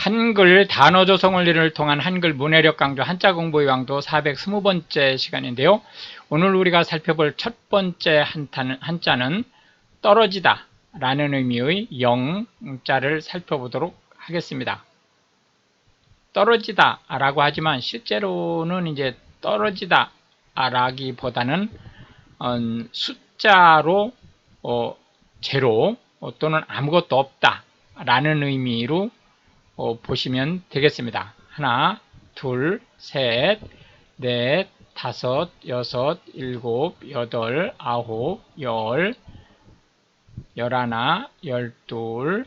한글 단어 조성 원리를 통한 한글 문해력 강조 한자 공부의 왕도 420번째 시간인데요. 오늘 우리가 살펴볼 첫 번째 한자는 떨어지다 라는 의미의 영자를 살펴보도록 하겠습니다. 떨어지다 라고 하지만 실제로는 이제 떨어지다 라기보다는 숫자로 제로 또는 아무것도 없다 라는 의미로 보시면 되겠습니다. 하나, 둘, 셋, 넷, 다섯, 여섯, 일곱, 여덟, 아홉, 열, 열하나, 열둘,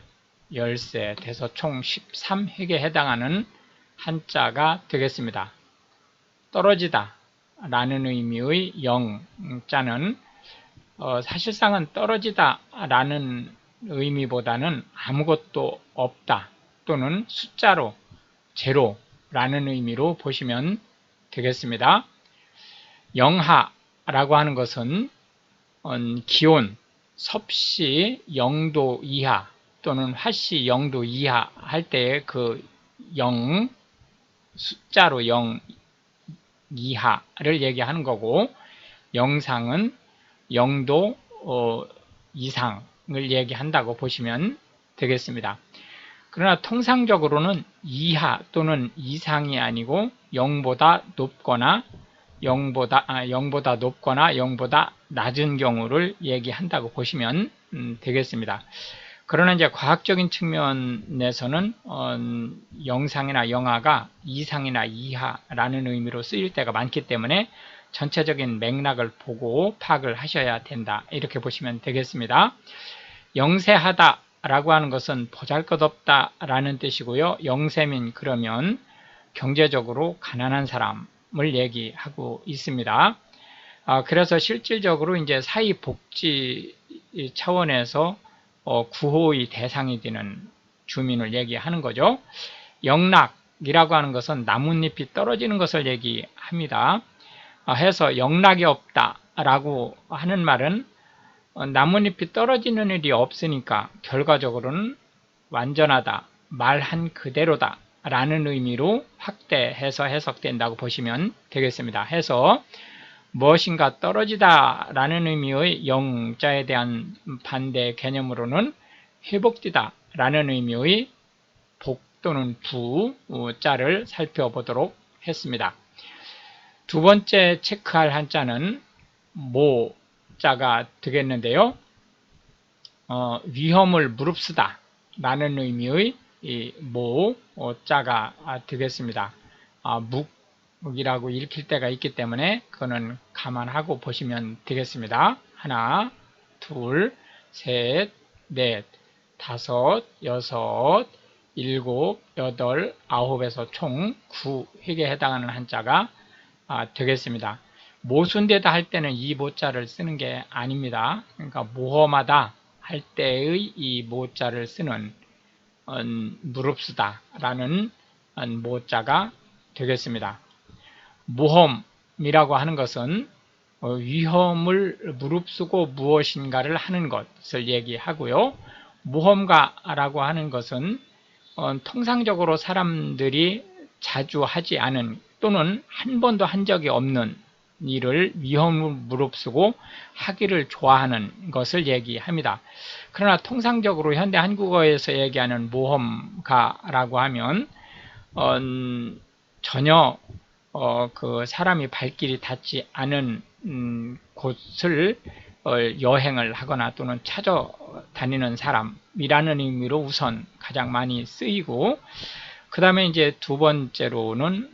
열셋 해서 총 13획에 해당하는 한자가 되겠습니다. 떨어지다 라는 의미의 영자는 사실상은 떨어지다 라는 의미보다는 아무것도 없다 또는 숫자로 제로라는 의미로 보시면 되겠습니다. 영하라고 하는 것은 기온 섭씨 0도 이하 또는 화씨 0도 이하 할 때의 그 0 숫자로 0 이하를 얘기하는 거고, 영상은 0도 이상을 얘기한다고 보시면 되겠습니다. 그러나 통상적으로는 이하 또는 이상이 아니고 0보다 높거나 0보다 높거나 0보다 낮은 경우를 얘기한다고 보시면 되겠습니다. 그러나 이제 과학적인 측면에서는 영상이나 영하가 이상이나 이하라는 의미로 쓰일 때가 많기 때문에 전체적인 맥락을 보고 파악을 하셔야 된다, 이렇게 보시면 되겠습니다. 영세하다 라고 하는 것은 보잘것없다 라는 뜻이고요. 영세민 그러면 경제적으로 가난한 사람을 얘기하고 있습니다. 그래서 실질적으로 이제 사회복지 차원에서 구호의 대상이 되는 주민을 얘기하는 거죠. 영락이라고 하는 것은 나뭇잎이 떨어지는 것을 얘기합니다. 해서 영락이 없다 라고 하는 말은 나뭇잎이 떨어지는 일이 없으니까 결과적으로는 완전하다, 말한 그대로다 라는 의미로 확대해서 해석된다고 보시면 되겠습니다. 해서 무엇인가 떨어지다 라는 의미의 영자에 대한 반대 개념으로는 회복되다 라는 의미의 복 또는 부자를 살펴보도록 했습니다. 두 번째 체크할 한자는 모자가 되겠는데요. 위험을 무릅쓰다 라는 의미의 모자가 되겠습니다. 묵이라고 읽힐 때가 있기 때문에 그거는 감안하고 보시면 되겠습니다. 하나, 둘, 셋, 넷, 다섯, 여섯, 일곱, 여덟, 아홉에서 총 9획에 해당하는 한자가 되겠습니다. 모순되다 할 때는 이 모자를 쓰는 게 아닙니다. 그러니까 모험하다 할 때의 이 모자를 쓰는 무릅쓰다 라는 모자가 되겠습니다. 모험이라고 하는 것은 위험을 무릅쓰고 무엇인가를 하는 것을 얘기하고요. 모험가라고 하는 것은 통상적으로 사람들이 자주 하지 않은 또는 한 번도 한 적이 없는 일을 위험을 무릅쓰고 하기를 좋아하는 것을 얘기합니다. 그러나 통상적으로 현대 한국어에서 얘기하는 모험가라고 하면 전혀 그 사람이 발길이 닿지 않은 곳을 여행을 하거나 또는 찾아다니는 사람이라는 의미로 우선 가장 많이 쓰이고, 그 다음에 이제 두 번째로는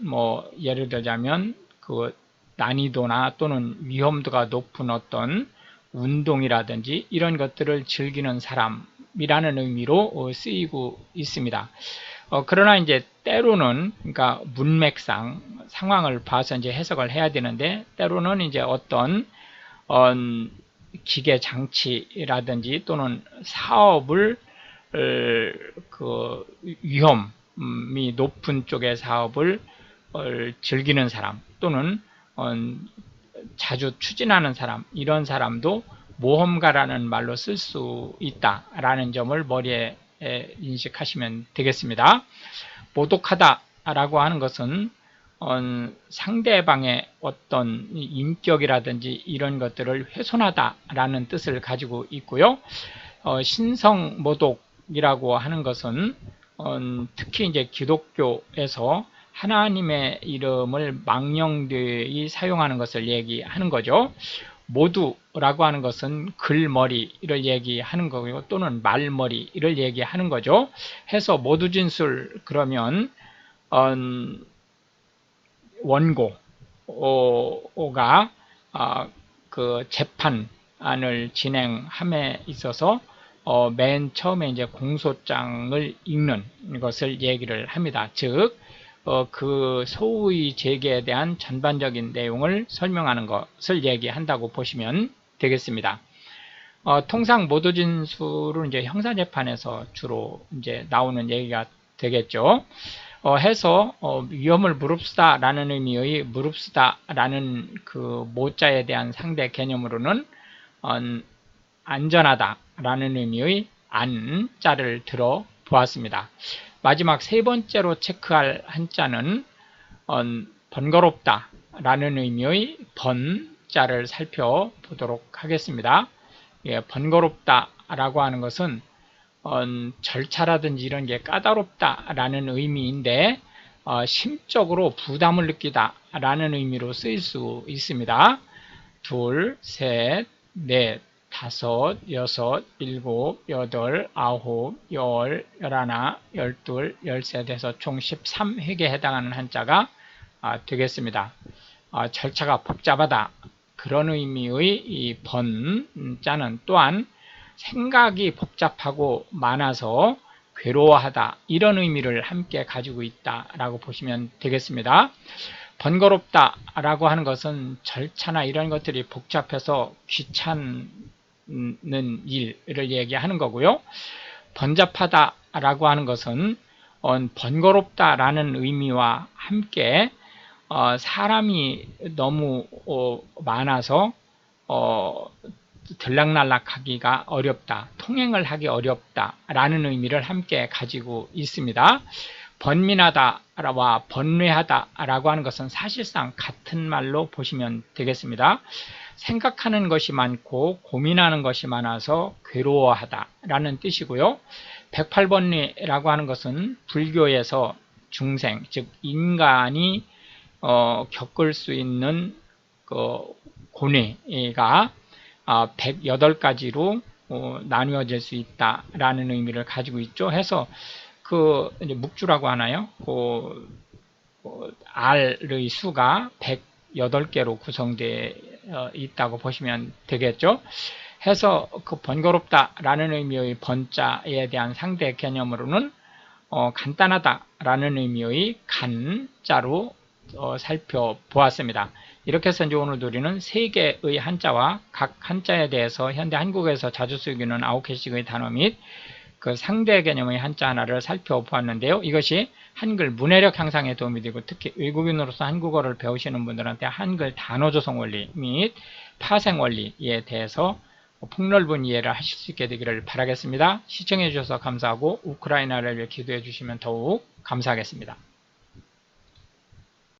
예를 들자면 그 난이도나 또는 위험도가 높은 어떤 운동이라든지 이런 것들을 즐기는 사람이라는 의미로 쓰이고 있습니다. 그러나 이제 때로는, 그러니까 문맥상 상황을 봐서 이제 해석을 해야 되는데, 때로는 이제 어떤 기계 장치라든지 또는 사업을 그 위험이 높은 쪽의 사업을 즐기는 사람 또는 자주 추진하는 사람, 이런 사람도 모험가라는 말로 쓸 수 있다라는 점을 머리에 인식하시면 되겠습니다. 모독하다라고 하는 것은 상대방의 어떤 인격이라든지 이런 것들을 훼손하다라는 뜻을 가지고 있고요. 신성모독이라고 하는 것은 특히 이제 기독교에서 하나님의 이름을 망령되이 사용하는 것을 얘기하는 거죠. 모두라고 하는 것은 글머리를 얘기하는 거고요. 또는 말머리를 얘기하는 거죠. 해서 모두진술 그러면 원고가 그 재판을 진행함에 있어서 맨 처음에 이제 공소장을 읽는 것을 얘기를 합니다. 즉, 그 소의 제기에 대한 전반적인 내용을 설명하는 것을 얘기한다고 보시면 되겠습니다. 통상 모두진술은 이제 형사재판에서 주로 이제 나오는 얘기가 되겠죠. 해서 위험을 무릅쓰다라는 의미의 무릅쓰다라는 그 모자에 대한 상대 개념으로는 안전하다라는 의미의 안자를 들어 보았습니다. 마지막 세 번째로 체크할 한자는 번거롭다라는 의미의 번자를 살펴보도록 하겠습니다. 예, 번거롭다라고 하는 것은 절차라든지 이런 게 까다롭다라는 의미인데 심적으로 부담을 느끼다라는 의미로 쓰일 수 있습니다. 둘, 셋, 넷, 다섯, 여섯, 일곱, 여덟, 아홉, 열, 열하나, 열둘, 열셋 해서 총 13획에 해당하는 한자가 되겠습니다. 절차가 복잡하다 그런 의미의 이 번자는 또한 생각이 복잡하고 많아서 괴로워하다 이런 의미를 함께 가지고 있다라고 보시면 되겠습니다. 번거롭다라고 하는 것은 절차나 이런 것들이 복잡해서 귀찮은 일을 얘기하는 거고요. 번잡하다라고 하는 것은 번거롭다라는 의미와 함께 사람이 너무 많아서 들락날락하기가 어렵다, 통행을 하기 어렵다라는 의미를 함께 가지고 있습니다. 번민하다와 번뇌하다라고 하는 것은 사실상 같은 말로 보시면 되겠습니다. 생각하는 것이 많고 고민하는 것이 많아서 괴로워하다라는 뜻이고요. 108번뇌라고 하는 것은 불교에서 중생, 즉 인간이 겪을 수 있는 그 고뇌가 108가지로 나누어질 수 있다라는 의미를 가지고 있죠. 해서 그 이제 묵주라고 하나요? 알의 수가 108개로 구성되어 있다고 보시면 되겠죠. 해서 그 번거롭다라는 의미의 번자에 대한 상대 개념으로는 간단하다라는 의미의 간자로 살펴보았습니다. 이렇게 해서 이제 오늘 우리는 3개의 한자와 각 한자에 대해서 현대 한국에서 자주 쓰이는 9개씩의 단어 및 그 상대 개념의 한자 하나를 살펴보았는데요. 이것이 한글 문해력 향상에 도움이 되고 특히 외국인으로서 한국어를 배우시는 분들한테 한글 단어 조성 원리 및 파생 원리에 대해서 폭넓은 이해를 하실 수 있게 되기를 바라겠습니다. 시청해 주셔서 감사하고 우크라이나를 위해 기도해 주시면 더욱 감사하겠습니다.